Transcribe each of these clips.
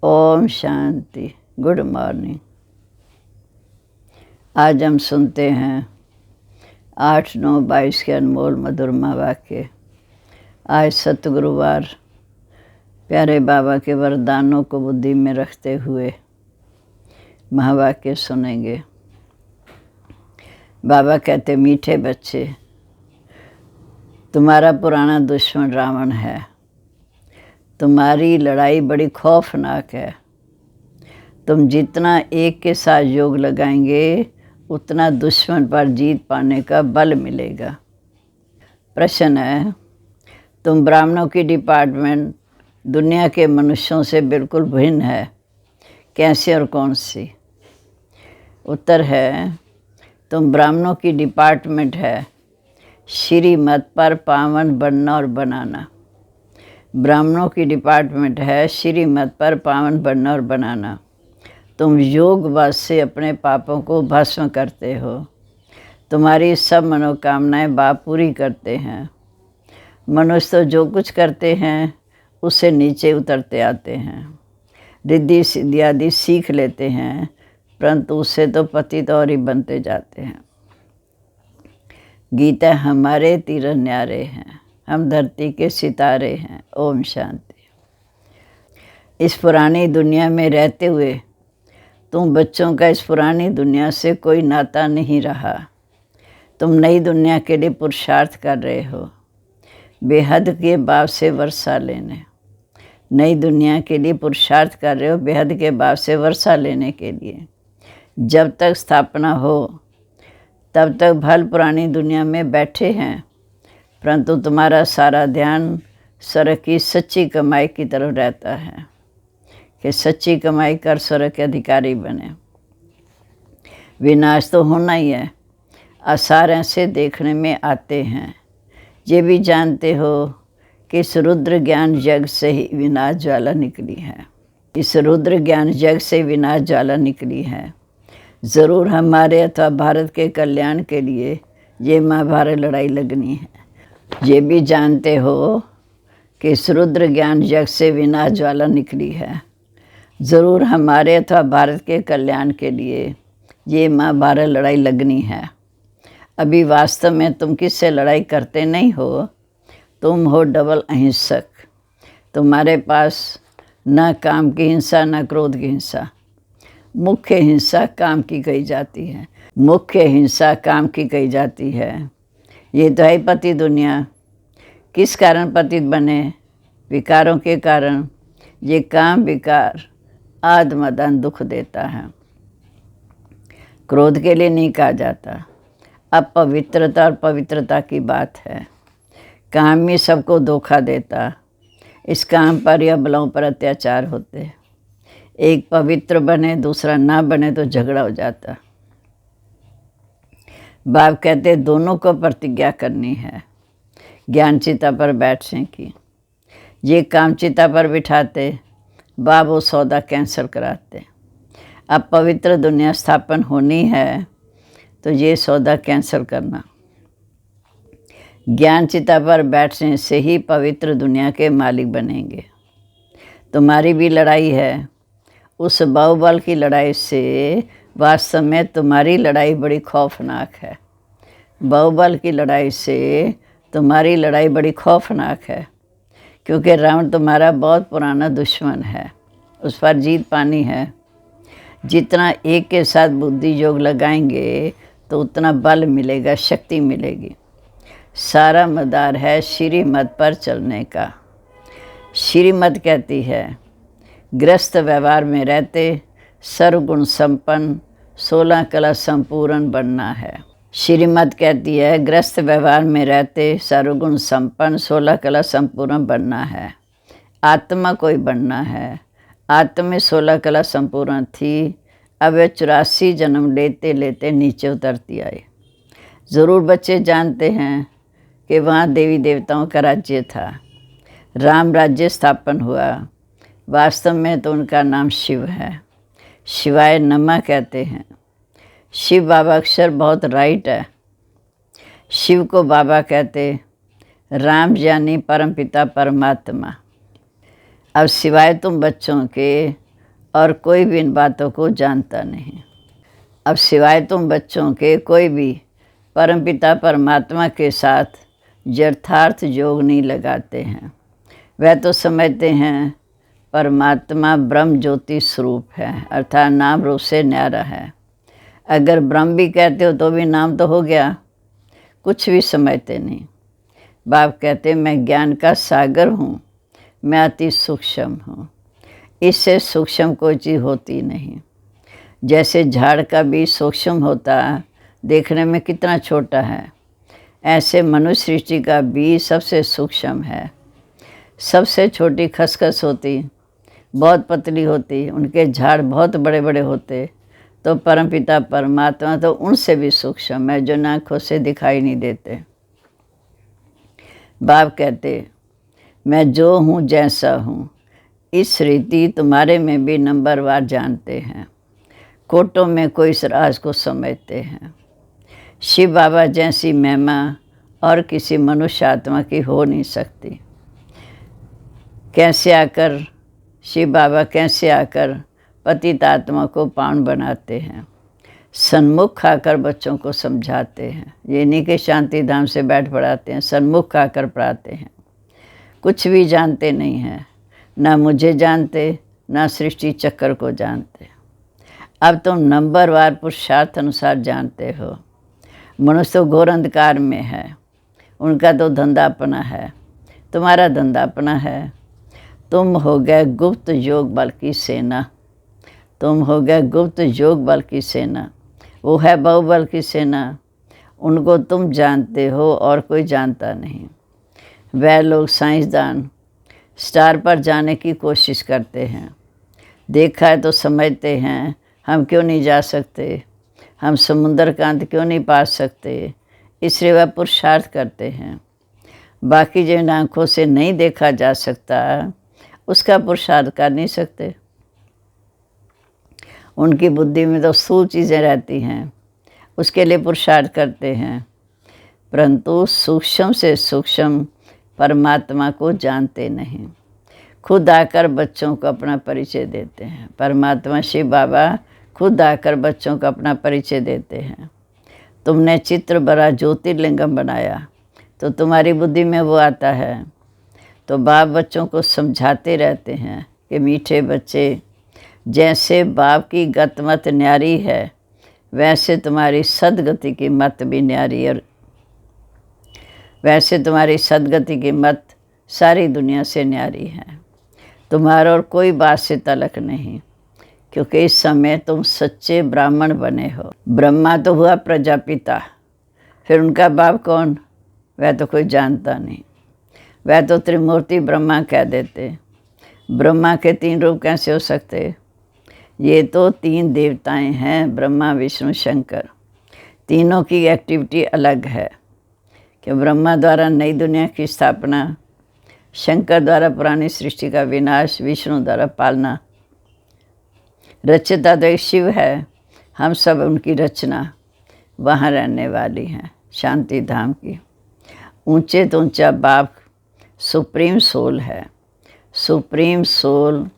Om Shanti. Good morning. आज हम सुनते हैं 8-9-22 के अनमोल मधुरमा वाक्य। आज सतगुरुवार प्यारे बाबा के वरदानों को बुद्धि में रखते हुए महावाक्य सुनेंगे। बाबा कहते, मीठे बच्चे, तुम्हारा पुराना दुश्मन रावण है। तुम्हारी लड़ाई बड़ी खौफनाक है। तुम जितना एक के साथ योग लगाएंगे उतना दुश्मन पर जीत पाने का बल मिलेगा। प्रश्न है, तुम ब्राह्मणों की डिपार्टमेंट दुनिया के मनुष्यों से बिल्कुल भिन्न है, कैसे और कौन सी? उत्तर है, तुम ब्राह्मणों की डिपार्टमेंट है श्रीमत पर पावन बनना और बनाना। ब्राह्मणों की डिपार्टमेंट है श्रीमत पर पावन बनना और बनाना। तुम योग बल से अपने पापों को भस्म करते हो। तुम्हारी सब मनोकामनाएं बाप पूरी करते हैं। मनुष्य तो जो कुछ करते हैं उससे नीचे उतरते आते हैं। रिद्धि सिद्धि आदि सीख लेते हैं, परंतु उससे तो पतित और ही बनते जाते हैं। गीता हमारे तीर न्यारे हैं, हम धरती के सितारे हैं। ओम शांति। इस पुरानी दुनिया में रहते हुए तुम बच्चों का इस पुरानी दुनिया से कोई नाता नहीं रहा। तुम नई दुनिया के लिए पुरुषार्थ कर रहे हो, बेहद के बाप से वर्षा लेने। नई दुनिया के लिए पुरुषार्थ कर रहे हो, बेहद के बाप से वर्षा लेने के लिए। जब तक स्थापना हो तब तक भल पुरानी दुनिया में बैठे हैं, परंतु तुम्हारा सारा ध्यान स्वर्ग की सच्ची कमाई की तरफ रहता है कि सच्ची कमाई कर स्वर्ग के अधिकारी बने। विनाश तो होना ही है, आसार ऐसे देखने में आते हैं। ये भी जानते हो कि इस रुद्र ज्ञान जग से ही विनाश ज्वाला निकली है। इस रुद्र ज्ञान जग से विनाश ज्वाला निकली है। ज़रूर हमारे अथवा भारत के कल्याण के लिए ये महाभारत लड़ाई लगनी है। ये भी जानते हो कि इस रुद्र ज्ञान जग से विनाश ज्वाला निकली है। ज़रूर हमारे अथवा भारत के कल्याण के लिए ये महाभारत लड़ाई लगनी है। अभी वास्तव में तुम किससे लड़ाई करते नहीं हो, तुम हो डबल अहिंसक। तुम्हारे पास न काम की हिंसा न क्रोध की हिंसा। मुख्य हिंसा काम की कही जाती है। मुख्य हिंसा काम की कही जाती है। ये तो है पति दुनिया। किस कारण पतित बने? विकारों के कारण। ये काम विकार आद मदन दुख देता है। क्रोध के लिए नहीं कहा जाता। अपवित्रता और पवित्रता की बात है। काम ही सबको धोखा देता। इस काम पर या बलों पर अत्याचार होते। एक पवित्र बने दूसरा ना बने तो झगड़ा हो जाता। बाप कहते दोनों को प्रतिज्ञा करनी है ज्ञान चिता पर बैठने की। ये काम चिता पर बिठाते, बाप वो सौदा कैंसिल कराते। अब पवित्र दुनिया स्थापन होनी है तो ये सौदा कैंसिल करना। ज्ञान चिता पर बैठने से ही पवित्र दुनिया के मालिक बनेंगे। तुम्हारी भी लड़ाई है। उस बाहुबल की लड़ाई से वास्तव में तुम्हारी लड़ाई बड़ी खौफनाक है। बाहुबल की लड़ाई से तुम्हारी लड़ाई बड़ी खौफनाक है, क्योंकि रावण तुम्हारा बहुत पुराना दुश्मन है। उस पर जीत पानी है। जितना एक के साथ बुद्धि योग लगाएंगे तो उतना बल मिलेगा, शक्ति मिलेगी। सारा मदार है श्रीमत पर चलने का। श्रीमत कहती है गृहस्थ व्यवहार में रहते सर्वगुण संपन्न 16 कला संपूर्ण बनना है। श्रीमत कहती है गृहस्थ व्यवहार में रहते सर्वगुण संपन्न 16 कला संपूर्ण बनना है। आत्मा कोई बनना है। आत्मा में 16 कला संपूर्ण थी, अब वे 84 जन्म लेते लेते नीचे उतरती आई। ज़रूर बच्चे जानते हैं कि वहाँ देवी देवताओं का राज्य था। राम राज्य स्थापन हुआ। वास्तव में तो उनका नाम शिव है। शिवाय नमः कहते हैं। शिव बाबा अक्षर बहुत राइट है। शिव को बाबा कहते, राम यानी परमपिता परमात्मा। अब सिवाय तुम बच्चों के और कोई भी इन बातों को जानता नहीं। अब सिवाय तुम बच्चों के कोई भी परमपिता परमात्मा के साथ यथार्थ योग नहीं लगाते हैं। वह तो समझते हैं परमात्मा ब्रह्म ज्योति स्वरूप है, अर्थात नाम रूप से न्यारा है। अगर ब्रह्म भी कहते हो तो भी नाम तो हो गया, कुछ भी समझते नहीं। बाप कहते मैं ज्ञान का सागर हूँ, मैं अति सूक्ष्म हूँ, इससे सूक्ष्म कोई चीज़ होती नहीं। जैसे झाड़ का बीज सूक्ष्म होता देखने में कितना छोटा है, ऐसे मनुष्य सृष्टि का बीज सबसे सूक्ष्म है। सबसे छोटी खसखस होती, बहुत पतली होती, उनके झाड़ बहुत बड़े बड़े होते, तो परमपिता परमात्मा तो उनसे भी सूक्ष्म है, जो आँखों से दिखाई नहीं देते। बाप कहते मैं जो हूँ जैसा हूँ, इस रीति तुम्हारे में भी नंबरवार जानते हैं। कोटों में कोई इस राज को समझते हैं। शिव बाबा जैसी महिमा और किसी मनुष्य आत्मा की हो नहीं सकती। कैसे आकर शिव बाबा कैसे आकर पतित आत्मा को पावन बनाते हैं, सन्मुख आकर बच्चों को समझाते हैं। ये नहीं कि शांति धाम से बैठ पढ़ाते हैं, सन्मुख आकर पढ़ाते हैं। कुछ भी जानते नहीं हैं, ना मुझे जानते, ना सृष्टि चक्र को जानते। अब तुम नंबरवार पुरुषार्थ अनुसार जानते हो। मनुष्य तो घोर अंधकार में है, उनका तो धंधा अपना है, तुम्हारा धंधा अपना है। तुम हो गए गुप्त योग बल की सेना, तुम हो गए गुप्त योग बल की सेना, वो है बाहुबल की सेना। उनको तुम जानते हो और कोई जानता नहीं। वह लोग साइंसदान स्टार पर जाने की कोशिश करते हैं, देखा है तो समझते हैं हम क्यों नहीं जा सकते, हम समुद्र का अंत क्यों नहीं पा सकते, इसलिए वह पुरुषार्थ करते हैं। बाकी जिन आँखों से नहीं देखा जा सकता उसका पुरुषार्थ कर नहीं सकते। उनकी बुद्धि में तो स्थूल चीज़ें रहती हैं, उसके लिए पुरुषार्थ करते हैं, परंतु सूक्ष्म से सूक्ष्म परमात्मा को जानते नहीं। खुद आकर बच्चों को अपना परिचय देते हैं। परमात्मा शिव बाबा खुद आकर बच्चों को अपना परिचय देते हैं। तुमने चित्र बड़ा ज्योतिर्लिंगम बनाया तो तुम्हारी बुद्धि में वो आता है। तो बाप बच्चों को समझाते रहते हैं कि मीठे बच्चे, जैसे बाप की गतमत न्यारी है वैसे तुम्हारी सदगति की मत भी न्यारी, और वैसे तुम्हारी सदगति की मत सारी दुनिया से न्यारी है। तुम्हारा और कोई बात से तलक नहीं, क्योंकि इस समय तुम सच्चे ब्राह्मण बने हो। ब्रह्मा तो हुआ प्रजापिता, फिर उनका बाप कौन, वह तो कोई जानता नहीं। वह तो त्रिमूर्ति ब्रह्मा कह देते। ब्रह्मा के 3 रूप कैसे हो सकते? ये तो 3 देवताएं हैं, ब्रह्मा विष्णु शंकर। तीनों की एक्टिविटी अलग है कि ब्रह्मा द्वारा नई दुनिया की स्थापना, शंकर द्वारा पुरानी सृष्टि का विनाश, विष्णु द्वारा पालना। रचयिता तो एक शिव है, हम सब उनकी रचना, वहाँ रहने वाली हैं शांति धाम की। ऊंचे तो ऊंचा बाप सुप्रीम सोल है। सुप्रीम सोल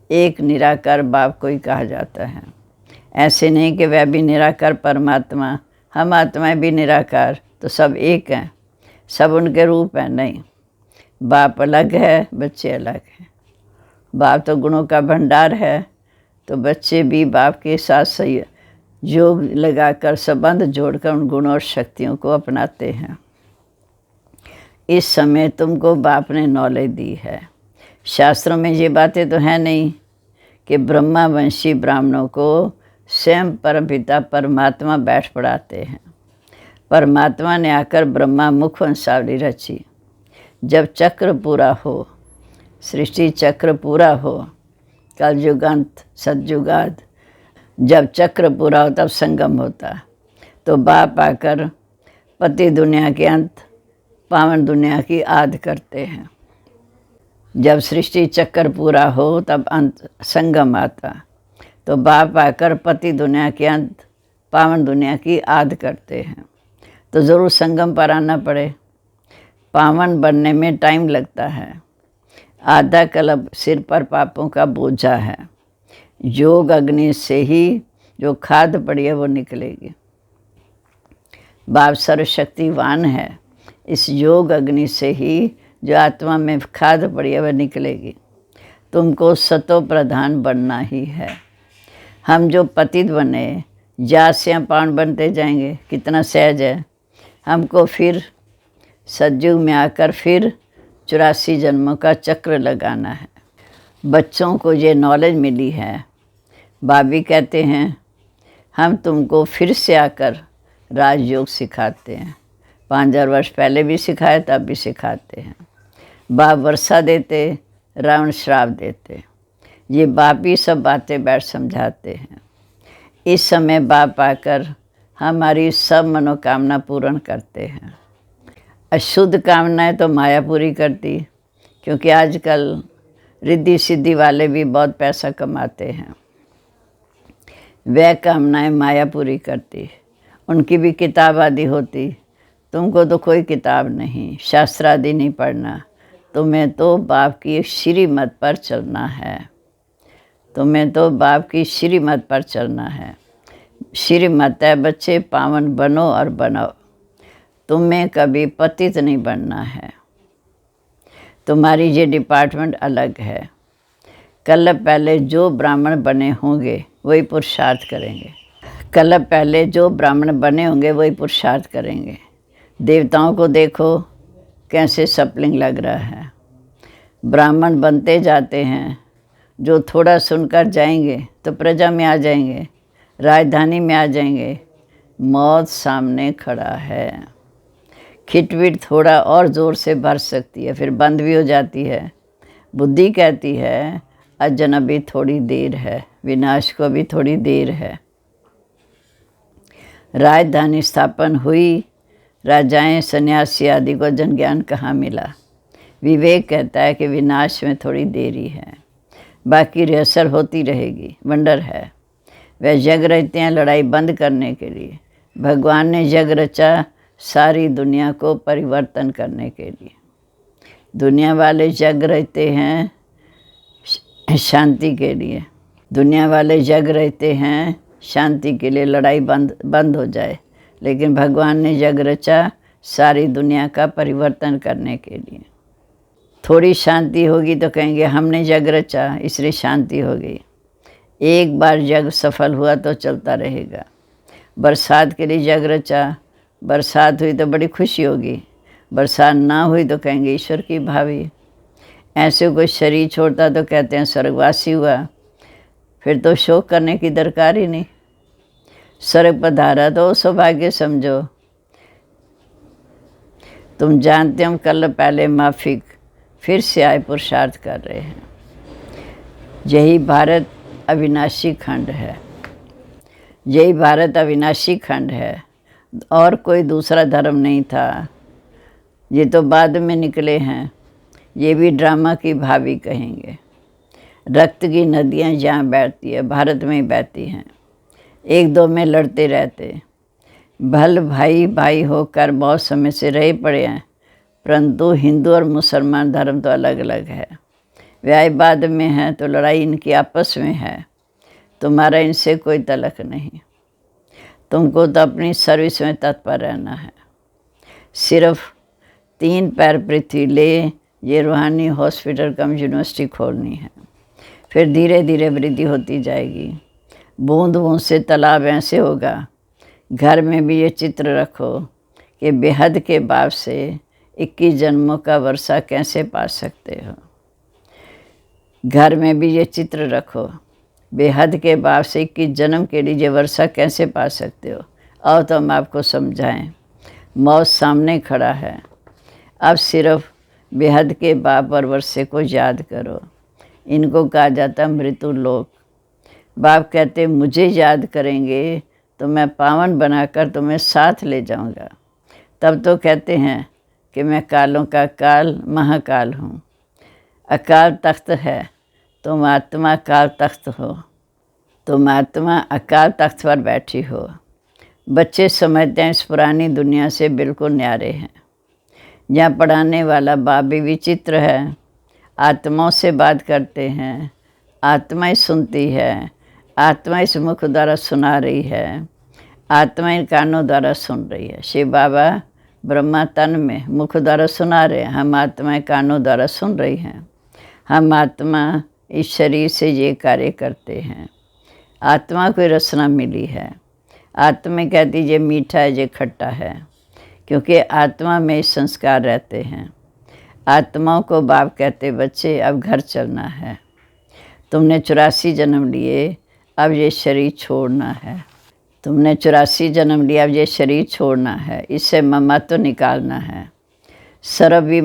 एक निराकार बाप को ही कहा जाता है। ऐसे नहीं कि वह भी निराकार परमात्मा, हम आत्माएं भी निराकार, तो सब एक हैं, सब उनके रूप हैं। नहीं, बाप अलग है, बच्चे अलग हैं। बाप तो गुणों का भंडार है, तो बच्चे भी बाप के साथ सही योग लगाकर संबंध जोड़कर उन गुणों और शक्तियों को अपनाते हैं। इस समय तुमको बाप ने नॉलेज दी है। शास्त्रों में ये बातें तो हैं नहीं कि ब्रह्मावंशी ब्राह्मणों को स्वयं परमपिता परमात्मा बैठ पढ़ाते हैं। परमात्मा ने आकर ब्रह्मा मुख वंशावली रची। जब चक्र पूरा हो, सृष्टि चक्र पूरा हो, कलयुगांत सतयुगाद, जब चक्र पूरा हो तब संगम होता, तो बाप आकर पति दुनिया के अंत, पावन दुनिया की आद करते हैं। जब सृष्टि चक्र पूरा हो तब अंत संगम आता, तो बाप आकर पति दुनिया के अंत, पावन दुनिया की आद करते हैं। तो ज़रूर संगम पर आना पड़े। पावन बनने में टाइम लगता है। आधा कलब सिर पर पापों का बोझा है। योग अग्नि से ही जो खाद पड़ी है वो निकलेगी। बाप सर्वशक्तिवान है, इस योग अग्नि से ही जो आत्मा में खाद पड़ी है वह निकलेगी। तुमको सतो प्रधान बनना ही है। हम जो पतित बने, जात से हम पावन बनते जाएंगे, कितना सहज है। हमको फिर सतयुग में आकर फिर 84 जन्मों का चक्र लगाना है। बच्चों को ये नॉलेज मिली है। बाबी कहते हैं हम तुमको फिर से आकर राजयोग सिखाते हैं। 5000 वर्ष पहले भी सिखाए, तब भी सिखाते हैं। बाप वर्षा देते, रावण श्राप देते। ये बाप ही सब बातें बैठ समझाते हैं। इस समय बाप आकर हमारी सब मनोकामना पूर्ण करते हैं। अशुद्ध कामनाएं तो माया पूरी करती, क्योंकि आजकल रिद्धि सिद्धि वाले भी बहुत पैसा कमाते हैं। वह कामनाएं माया पूरी करती, उनकी भी किताब आदि होती। तुमको तो कोई किताब नहीं, शास्त्र आदि नहीं पढ़ना। तुम्हें तो बाप की श्रीमत पर चलना है। तुम्हें तो बाप की श्रीमत पर चलना है। श्रीमत है बच्चे, पावन बनो और बनाओ। तुम्हें कभी पतित नहीं बनना है। तुम्हारी ये डिपार्टमेंट अलग है। कल पहले जो ब्राह्मण बने होंगे वही पुरुषार्थ करेंगे। कल पहले जो ब्राह्मण बने होंगे वही पुरुषार्थ करेंगे। देवताओं को देखो कैसे सपलिंग लग रहा है। ब्राह्मण बनते जाते हैं, जो थोड़ा सुनकर जाएंगे तो प्रजा में आ जाएंगे, राजधानी में आ जाएंगे। मौत सामने खड़ा है। खिटपिट थोड़ा और ज़ोर से भर सकती है, फिर बंद भी हो जाती है। बुद्धि कहती है अजन अभी थोड़ी देर है, विनाश को भी थोड़ी देर है। राजधानी स्थापन हुई, राजाएं सन्यासी आदि को जन ज्ञान कहाँ मिला। विवेक कहता है कि विनाश में थोड़ी देरी है, बाकी रिहर्सल होती रहेगी। वंडर है, वह जग रहते हैं लड़ाई बंद करने के लिए। भगवान ने जग रचा सारी दुनिया को परिवर्तन करने के लिए। दुनिया वाले जग रहते हैं शांति के लिए। दुनिया वाले जग रहते हैं शांति के लिए, लड़ाई बंद हो जाए। लेकिन भगवान ने जग रचा सारी दुनिया का परिवर्तन करने के लिए। थोड़ी शांति होगी तो कहेंगे हमने जग रचा इसलिए शांति हो गई। एक बार जग सफल हुआ तो चलता रहेगा। बरसात के लिए जग रचा, बरसात हुई तो बड़ी खुशी होगी। बरसात ना हुई तो कहेंगे ईश्वर की भावी। ऐसे कोई शरीर छोड़ता तो कहते हैं स्वर्गवासी हुआ, फिर तो शोक करने की दरकार ही नहीं। स्वर्ग पधारा तो सौभाग्य समझो। तुम जानते हो कल पहले माफिक फिर से आए पुरुषार्थ कर रहे हैं। यही भारत अविनाशी खंड है। यही भारत अविनाशी खंड है, और कोई दूसरा धर्म नहीं था। ये तो बाद में निकले हैं। ये भी ड्रामा की भाभी कहेंगे। रक्त की नदियाँ जहाँ बहती है भारत में ही बहती हैं। एक दो में लड़ते रहते। भल भाई भाई होकर बहुत समय से रहे पड़े हैं, परंतु हिंदू और मुसलमान धर्म तो अलग अलग है। व्याय बाद में है तो लड़ाई इनकी आपस में है। तुम्हारा इनसे कोई तलक नहीं। तुमको तो अपनी सर्विस में तत्पर रहना है। सिर्फ 3 पैर पृथ्वी ले ये रूहानी हॉस्पिटल कम यूनिवर्सिटी खोलनी है। फिर धीरे धीरे वृद्धि होती जाएगी। बूंद बूंद से तालाब ऐसे होगा। घर में भी ये चित्र रखो कि बेहद के बाप से 21 जन्मों का वर्षा कैसे पा सकते हो। घर में भी ये चित्र रखो, बेहद के बाप से 21 जन्म के लिए वर्षा कैसे पा सकते हो। आओ तो हम आपको समझाएं। मौत सामने खड़ा है। अब सिर्फ बेहद के बाप और वर्षे को याद करो। इनको कहा जाता मृत्यु लोक। बाप कहते मुझे याद करेंगे तो मैं पावन बनाकर तुम्हें साथ ले जाऊंगा। तब तो कहते हैं कि मैं कालों का काल महाकाल हूँ। अकाल तख्त है, तुम आत्मा काल तख्त हो। तुम आत्मा अकाल तख्त पर बैठी हो। बच्चे समझते हैं इस पुरानी दुनिया से बिल्कुल न्यारे हैं। यहाँ पढ़ाने वाला बाप भी विचित्र है। आत्माओं से बात करते हैं, आत्मा ही सुनती है, आत्मा इस मुख द्वारा सुना रही है, आत्मा इन कानों द्वारा सुन रही है। शिव बाबा ब्रह्मा तन में मुख द्वारा सुना रहे हैं, हम आत्माएं कानों द्वारा सुन रही हैं। हम आत्मा इस शरीर से ये कार्य करते हैं। आत्मा को रचना मिली है। आत्मा कहती ये मीठा है, ये खट्टा है, क्योंकि आत्मा में संस्कार रहते हैं। आत्माओं को बाप कहते, बच्चे अब घर चलना है, तुमने 84 जन्म लिए, अब ये शरीर छोड़ना है। तुमने 84 जन्म लिया, अब ये शरीर छोड़ना है, इससे ममत्व निकालना है। सरबी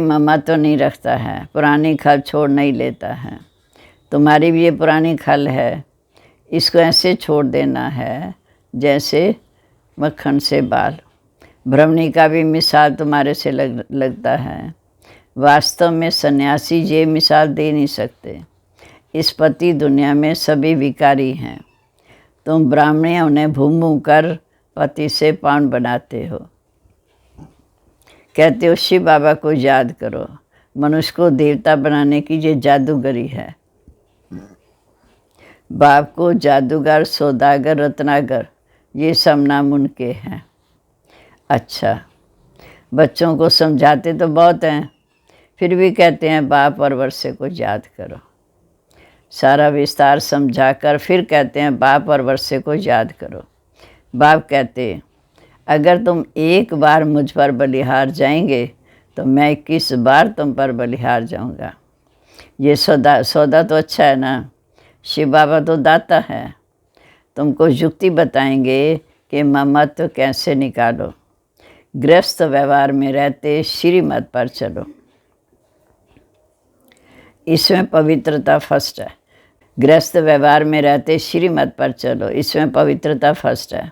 ममत्व नहीं रखता है, पुरानी खल छोड़ नहीं लेता है। तुम्हारी भी ये पुरानी खल है, इसको ऐसे छोड़ देना है जैसे मक्खन से बाल। ब्रह्मणी का भी मिसाल तुम्हारे से लगता है। वास्तव में सन्यासी ये मिसाल दे नहीं सकते। इस पति दुनिया में सभी विकारी हैं। तुम ब्राह्मणी उन्हें भूमू कर पति से पावन बनाते हो। कहते हो शिव बाबा को याद करो। मनुष्य को देवता बनाने की ये जादूगरी है। बाप को जादूगर, सौदागर, रत्नागर ये सब नाम उनके हैं। अच्छा, बच्चों को समझाते तो बहुत हैं, फिर भी कहते हैं बाप और वर्षे को याद करो। सारा विस्तार समझाकर फिर कहते हैं बाप और वर्षे को याद करो। बाप कहते, अगर तुम एक बार मुझ पर बलिहार जाएंगे तो मैं 21 बार तुम पर बलिहार जाऊंगा। ये सौदा तो अच्छा है ना। शिव बाबा तो दाता है। तुमको युक्ति बताएंगे कि ममत्व कैसे निकालो। गृहस्थ व्यवहार में रहते श्रीमत पर चलो। इसमें पवित्रता फर्स्ट है। गृहस्थ व्यवहार में रहते श्रीमत पर चलो, इसमें पवित्रता फर्स्ट है।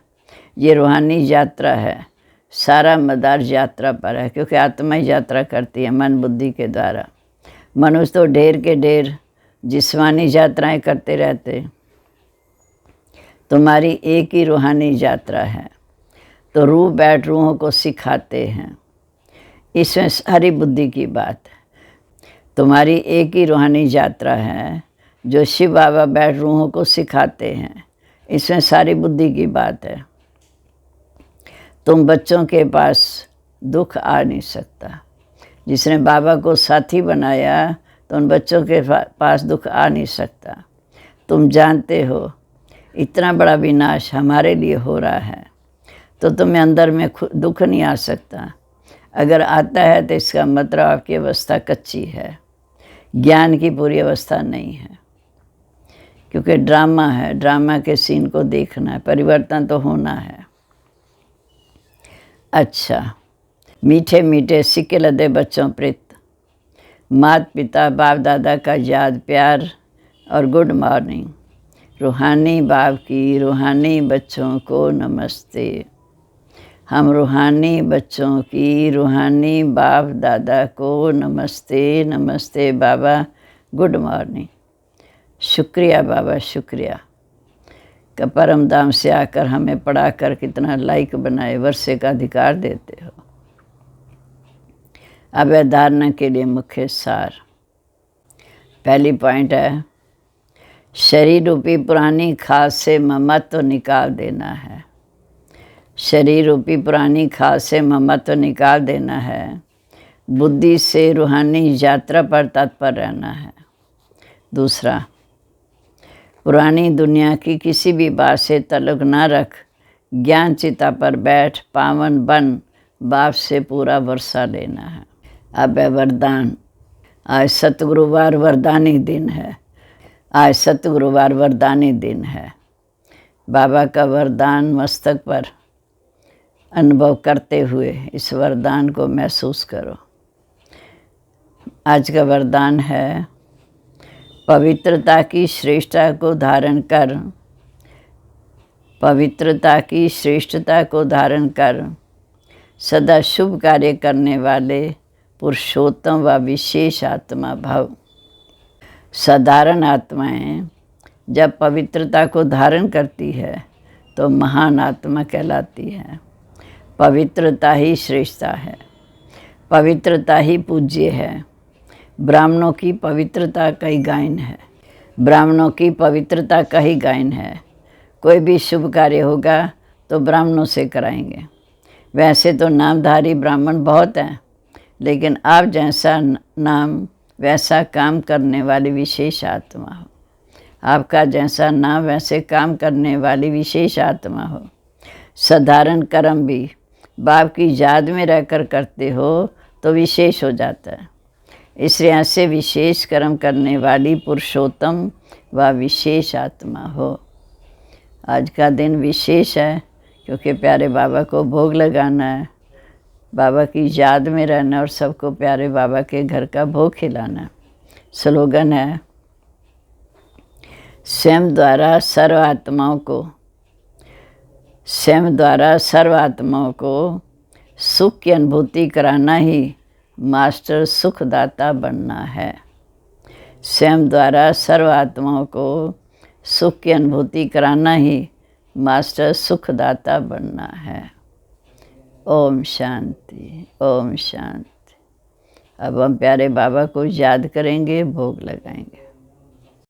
ये रूहानी यात्रा है। सारा मदार यात्रा पर है, क्योंकि आत्मा ही यात्रा करती है मन बुद्धि के द्वारा। मनुष्य तो ढेर के ढेर जिस्मानी यात्राएं करते रहते। तुम्हारी एक ही रूहानी यात्रा है, तो रूह बैठ रूहों को सिखाते हैं। इसमें सारी बुद्धि की बात है। तुम्हारी एक ही रूहानी यात्रा है जो शिव बाबा बैठ रूहों को सिखाते हैं। इसमें सारी बुद्धि की बात है। तुम बच्चों के पास दुख आ नहीं सकता। जिसने बाबा को साथी बनाया तो उन बच्चों के पास दुख आ नहीं सकता। तुम जानते हो इतना बड़ा विनाश हमारे लिए हो रहा है, तो तुम्हें अंदर में दुख नहीं आ सकता। अगर आता है तो इसका मतलब आपकी अवस्था कच्ची है, ज्ञान की पूरी अवस्था नहीं है। क्योंकि ड्रामा है, ड्रामा के सीन को देखना है, परिवर्तन तो होना है। अच्छा, मीठे मीठे सिक्के लदे बच्चों प्रीत, माता पिता बाप दादा का याद प्यार और गुड मॉर्निंग। रूहानी बाप की रूहानी बच्चों को नमस्ते। हम रूहानी बच्चों की रूहानी बाप दादा को नमस्ते। नमस्ते बाबा, गुड मॉर्निंग। शुक्रिया बाबा, शुक्रिया का परम धाम से आकर हमें पढ़ाकर कितना लाइक बनाए, वर्षे का अधिकार देते हो। अब धारणा के लिए मुख्य सार। पहली पॉइंट है, शरीर रूपी पुरानी खाद से ममत्व निकाल देना है। शरीर रूपी पुरानी खाद से ममत्व निकाल देना है। बुद्धि से रूहानी यात्रा पर तत्पर रहना है। दूसरा, पुरानी दुनिया की किसी भी बात से ताल्लुक ना रख, ज्ञान चिता पर बैठ पावन बन बाप से पूरा वर्षा लेना है। अब है वरदान। आज सतगुरुवार वरदानी दिन है। आज सतगुरुवार वरदानी दिन है। बाबा का वरदान मस्तक पर अनुभव करते हुए इस वरदान को महसूस करो। आज का वरदान है, पवित्रता की श्रेष्ठता को धारण कर, पवित्रता की श्रेष्ठता को धारण कर सदा शुभ कार्य करने वाले पुरुषोत्तम व विशेष आत्मा भव। साधारण आत्माएं जब पवित्रता को धारण करती है तो महान आत्मा कहलाती है। पवित्रता ही श्रेष्ठता है, पवित्रता ही पूज्य है, ब्राह्मणों की पवित्रता का ही गायन है, ब्राह्मणों की पवित्रता का ही गायन है। कोई भी शुभ कार्य होगा तो ब्राह्मणों से कराएंगे। वैसे तो नामधारी ब्राह्मण बहुत हैं, लेकिन आप जैसा नाम वैसा काम करने वाली विशेष आत्मा हो। आपका जैसा नाम वैसे काम करने वाली विशेष आत्मा हो। साधारण कर्म भी बाप की याद में रहकर करते हो तो विशेष हो जाता है। इसलिए ऐसे विशेष कर्म करने वाली पुरुषोत्तम व विशेष आत्मा हो। आज का दिन विशेष है क्योंकि प्यारे बाबा को भोग लगाना है, बाबा की याद में रहना और सबको प्यारे बाबा के घर का भोग खिलाना। स्लोगन है, स्वयं द्वारा सर्व आत्माओं को सुख की अनुभूति कराना ही मास्टर सुखदाता बनना है। स्वयं द्वारा सर्व आत्माओं को सुख की अनुभूति कराना ही मास्टर सुखदाता बनना है। ओम शांति, ओम शांति। अब हम प्यारे बाबा को याद करेंगे, भोग लगाएंगे।